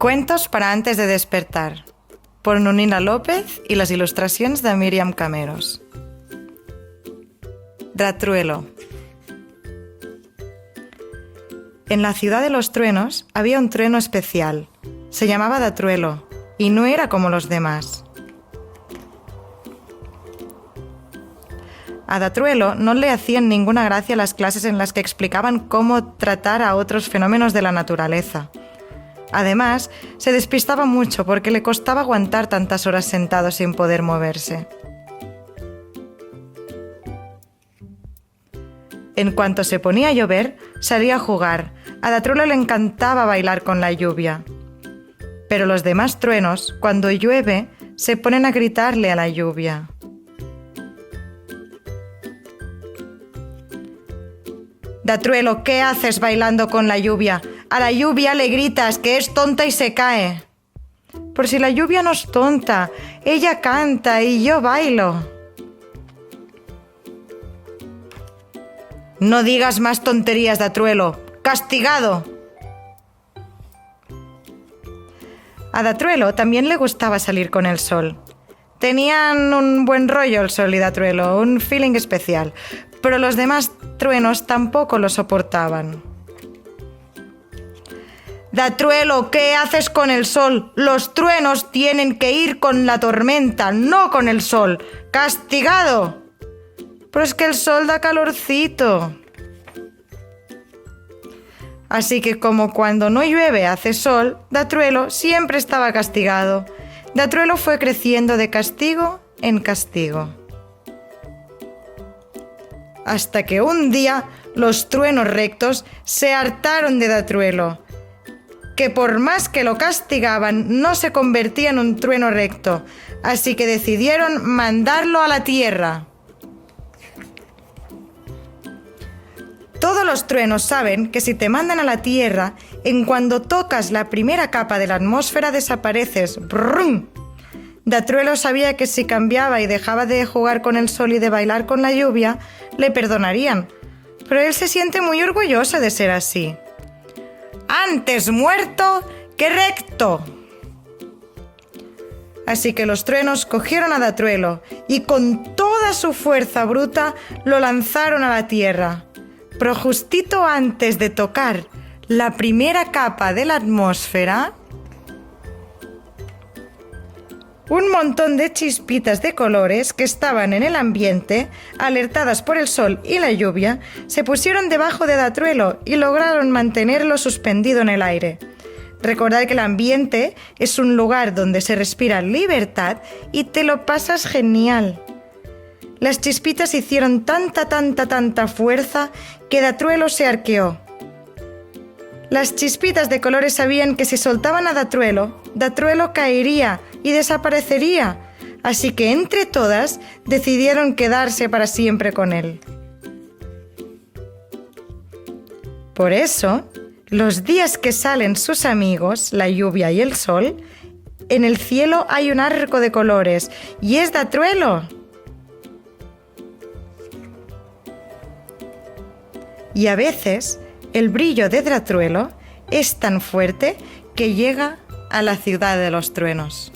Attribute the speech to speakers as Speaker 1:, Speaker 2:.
Speaker 1: Cuentos para antes de despertar, por Nunina López y las ilustraciones de Míriam Cameros. Datruelo. En la ciudad de los truenos había un trueno especial. Se llamaba Datruelo y no era como los demás. A Datruelo no le hacían ninguna gracia las clases en las que explicaban cómo tratar a otros fenómenos de la naturaleza. Además, se despistaba mucho porque le costaba aguantar tantas horas sentado sin poder moverse. En cuanto se ponía a llover, salía a jugar. A Datruelo le encantaba bailar con la lluvia. Pero los demás truenos, cuando llueve, se ponen a gritarle a la lluvia. Datruelo, ¿qué haces bailando con la lluvia? A la lluvia le gritas que es tonta y se cae. Por si la lluvia no es tonta, ella canta y yo bailo. No digas más tonterías, Datruelo. ¡Castigado! A Datruelo también le gustaba salir con el sol. Tenían un buen rollo el sol y Datruelo, un feeling especial, pero los demás truenos tampoco lo soportaban. Datruelo, ¿qué haces con el sol? Los truenos tienen que ir con la tormenta, no con el sol. ¡Castigado! Pero es que el sol da calorcito. Así que como cuando no llueve hace sol, Datruelo siempre estaba castigado. Datruelo fue creciendo de castigo en castigo. Hasta que un día los truenos rectos se hartaron de Datruelo, que por más que lo castigaban no se convertía en un trueno recto, así que decidieron mandarlo a la tierra. Todos los truenos saben que si te mandan a la tierra, en cuando tocas la primera capa de la atmósfera desapareces. ¡Brum! Datruelo sabía que si cambiaba y dejaba de jugar con el sol y de bailar con la lluvia, le perdonarían, pero él se siente muy orgulloso de ser así. ¡Antes muerto que recto! Así que los truenos cogieron a Datruelo y con toda su fuerza bruta lo lanzaron a la tierra. Pero justito antes de tocar la primera capa de la atmósfera, un montón de chispitas de colores que estaban en el ambiente, alertadas por el sol y la lluvia, se pusieron debajo de Datruelo y lograron mantenerlo suspendido en el aire. Recordad que el ambiente es un lugar donde se respira libertad y te lo pasas genial. Las chispitas hicieron tanta fuerza que Datruelo se arqueó. Las chispitas de colores sabían que si soltaban a Datruelo, Datruelo caería y desaparecería, así que entre todas decidieron quedarse para siempre con él. Por eso, los días que salen sus amigos, la lluvia y el sol, en el cielo hay un arco de colores y es Datruelo. Y a veces el brillo de Datruelo es tan fuerte que llega a la ciudad de los truenos.